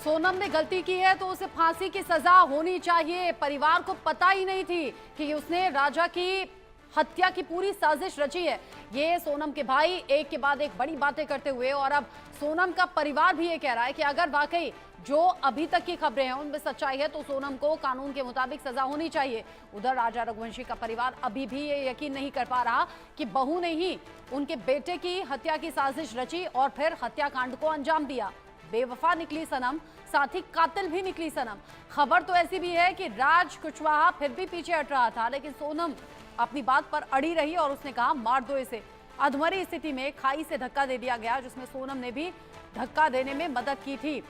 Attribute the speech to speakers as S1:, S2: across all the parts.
S1: सोनम ने गलती की है तो उसे फांसी की सजा होनी चाहिए। परिवार को पता ही नहीं थी कि उसने राजा की हत्या की पूरी साजिश रची है। ये सोनम के भाई एक के बाद एक बड़ी बातें करते हुए, और अब सोनम का परिवार भी ये कह रहा है कि अगर वाकई जो अभी तक की खबरें हैं उनमें सच्चाई है तो सोनम को कानून के मुताबिक सजा होनी चाहिए। उधर राजा रघुवंशी का परिवार अभी भी ये यकीन नहीं कर पा रहा कि बहू ने ही उनके बेटे की हत्या की साजिश रची और फिर हत्याकांड को अंजाम दिया। बेवफा निकली सनम, साथ ही कातिल भी निकली सनम। खबर तो ऐसी भी है कि राज कुशवाहा फिर भी पीछे हट रहा था, लेकिन सोनम अपनी बात पर अड़ी रही और उसने कहा मार दो इसे। अधमरी स्थिति में खाई से धक्का दे दिया गया, जिसमें सोनम ने भी धक्का देने में मदद की थी।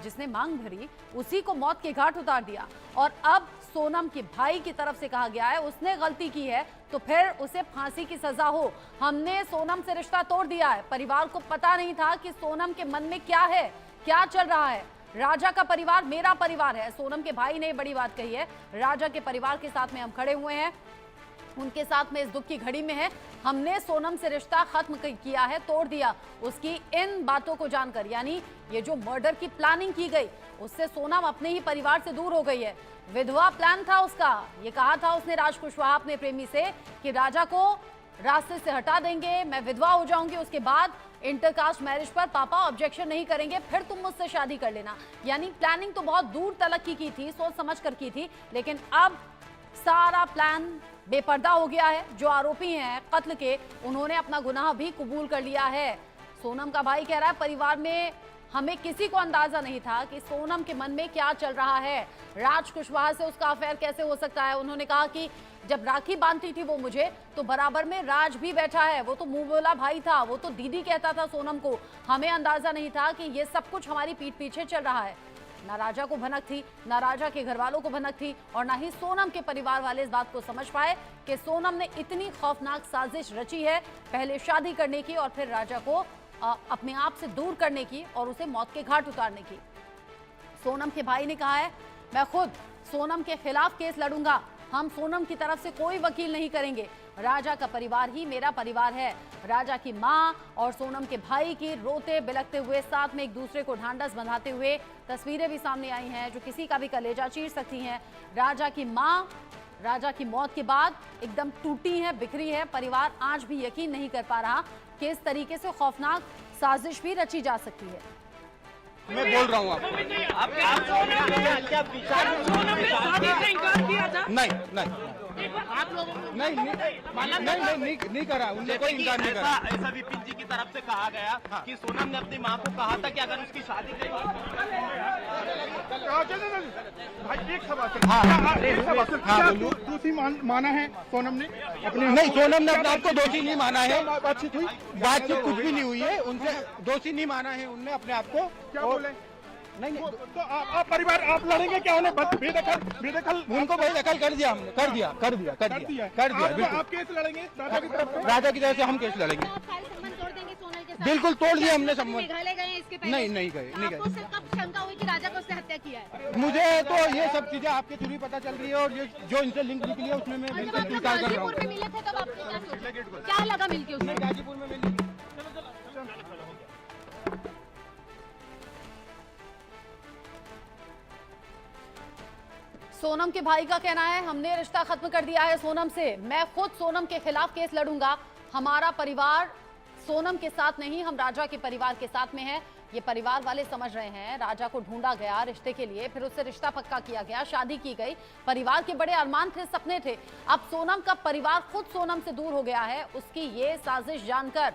S1: जिसने मांग भरी उसी को मौत के घाट उतार दिया। और अब सोनम के भाई की तरफ से कहा गया है उसने गलती की है तो फिर उसे फांसी की सजा हो। हमने सोनम से रिश्ता तोड़ दिया है। परिवार को पता नहीं था कि सोनम के मन में क्या है, क्या चल रहा है। राजा का परिवार मेरा परिवार है, सोनम के भाई ने बड़ी बात कही है। राजा के परिवार के साथ में हम खड़े हुए हैं, उनके साथ में इस दुख की घड़ी में है। हमने सोनम से रिश्ता खत्म किया है, तोड़ दिया। उसकी इन बातों को जानकर, यानी ये जो मर्डर की प्लानिंग की गई उससे सोनम अपने ही परिवार से दूर हो गई है। विधवा प्लान था उसका। ये कहा था उसने राज कुशवाहा अपने प्रेमी से कि राजा को रास्ते से हटा देंगे, मैं विधवा हो जाऊंगी, उसके बाद इंटरकास्ट मैरिज पर पापा ऑब्जेक्शन नहीं करेंगे, फिर तुम मुझसे शादी कर लेना। यानी प्लानिंग तो बहुत दूर तलक की थी, सोच समझ कर की थी, लेकिन अब सारा प्लान बेपर्दा हो गया है। जो आरोपी हैं कत्ल के, उन्होंने अपना गुनाह भी कबूल कर लिया है। सोनम का भाई कह रहा है परिवार में हमें किसी को अंदाजा नहीं था कि सोनम के मन में क्या चल रहा है। राज कुशवाहा से उसका अफेयर कैसे हो सकता है। उन्होंने कहा कि जब राखी बांधती थी वो मुझे, तो बराबर में राज भी बैठा है, वो तो मुंह बोला भाई था, वो तो दीदी कहता था सोनम को। हमें अंदाजा नहीं था कि ये सब कुछ हमारी पीठ पीछे चल रहा है। ना राजा को भनक थी, ना राजा के घर वालों को भनक थी, और ना ही सोनम के परिवार वाले इस बात को समझ पाए कि सोनम ने इतनी खौफनाक साजिश रची है, पहले शादी करने की और फिर राजा को अपने आप से दूर करने की और उसे मौत के घाट उतारने की। सोनम के भाई ने कहा है मैं खुद सोनम के खिलाफ केस लड़ूंगा, हम सोनम की तरफ से कोई वकील नहीं करेंगे। राजा का परिवार ही मेरा परिवार है। राजा की मां और सोनम के भाई की रोते बिलखते हुए साथ में एक दूसरे को ढांढस बंधाते हुए तस्वीरें भी सामने आई हैं जो किसी का भी कलेजा चीर सकती हैं। राजा की मां राजा की मौत के बाद एकदम टूटी है, बिखरी है। परिवार आज भी यकीन नहीं कर पा रहा कि इस तरीके से खौफनाक साजिश भी रची जा सकती है।
S2: मैं बोल रहा हूँ आपको नहीं करा, उन्होंने कोई इनकार नहीं करा।
S3: ऐसा विपिन जी की तरफ से कहा गया कि सोनम ने अपनी मां को कहा था कि अगर उसकी शादी
S2: दोषी माना है सोनम ने अपने? नहीं, सोनम ने अपने आप को दोषी नहीं माना है। बातचीत हुई, बातचीत कुछ भी नहीं हुई है, उनसे दोषी नहीं माना है उनने अपने आप को। क्या बोले? नहीं तो आप परिवार आप लड़ेंगे क्या? उन्हें बेदखल उनको बेदखल कर दिया हमने, कर दिया आप केस लड़ेंगे राजा की तरफ से? राजा की तरफ से हम केस लड़ेंगे। बिल्कुल तोड़ दिया हमने संबंध। नहीं गए।
S4: कब शंका हुई कि राजा को उसने हत्या किया है?
S2: मुझे तो ये सब चीजें आपके थ्रू पता चल रही है, और ये जो इनसे लिंक निकली है उसमें मैं बिल्कुल स्वीकार कर रहा हूँ।
S4: मिले थे तब आपको क्या सोचा? क्या लगा मिलके उसमें?
S2: गाजीपुर में मिली।
S1: सोनम के भाई का कहना है हमने रिश्ता खत्म कर दिया है सोनम से, मैं खुद सोनम के खिलाफ केस लड़ूंगा। हमारा परिवार सोनम के साथ नहीं, हम राजा के परिवार के साथ में है। ये परिवार वाले समझ रहे हैं राजा को ढूंढा गया रिश्ते के लिए, फिर उससे रिश्ता पक्का किया गया, शादी की गई, परिवार के बड़े अरमान थे, सपने थे। अब सोनम का परिवार खुद सोनम से दूर हो गया है। उसकी ये साजिश जानकर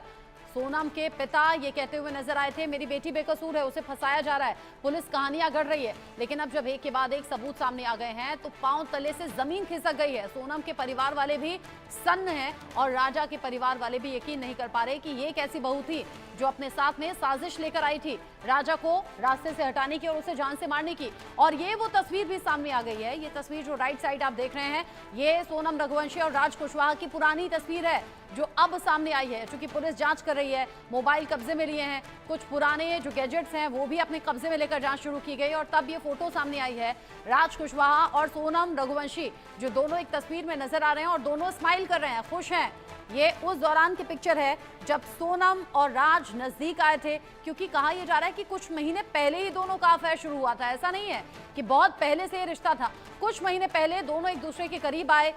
S1: सोनम के पिता ये कहते हुए नजर आए थे मेरी बेटी बेकसूर है, उसे फंसाया जा रहा है, पुलिस कहानियां गढ़ रही है। लेकिन अब जब एक के बाद एक सबूत सामने आ गए हैं तो पांव तले से जमीन खिसक गई है। सोनम के परिवार वाले भी सन्न हैं और राजा के परिवार वाले भी यकीन नहीं कर पा रहे कि ये कैसी बहू थी जो अपने साथ में साजिश लेकर आई थी राजा को रास्ते से हटाने की और उसे जान से मारने की। और ये वो तस्वीर भी सामने आ गई है। ये तस्वीर जो राइट साइड आप देख रहे हैं, ये सोनम रघुवंशी और राज कुशवाहा की पुरानी तस्वीर है जो अब सामने आई है। चूंकि पुलिस जांच कर रही है, मोबाइल कब्जे में लिए हैं, कुछ पुराने जो गैजेट्स हैं वो भी अपने कब्जे में लेकर जांच शुरू की गई और तब ये फोटो सामने आई है। राज कुशवाहा और सोनम रघुवंशी जो दोनों एक तस्वीर में नजर आ रहे हैं और दोनों स्माइल कर रहे हैं, खुश हैं। ये उस दौरान की पिक्चर है जब सोनम और राज नजदीक आए थे, क्योंकि कहा यह जा रहा है कि कुछ महीने पहले ही दोनों का अफेयर शुरू हुआ था। ऐसा नहीं है कि बहुत पहले से ये रिश्ता था, कुछ महीने पहले दोनों एक दूसरे के करीब आए,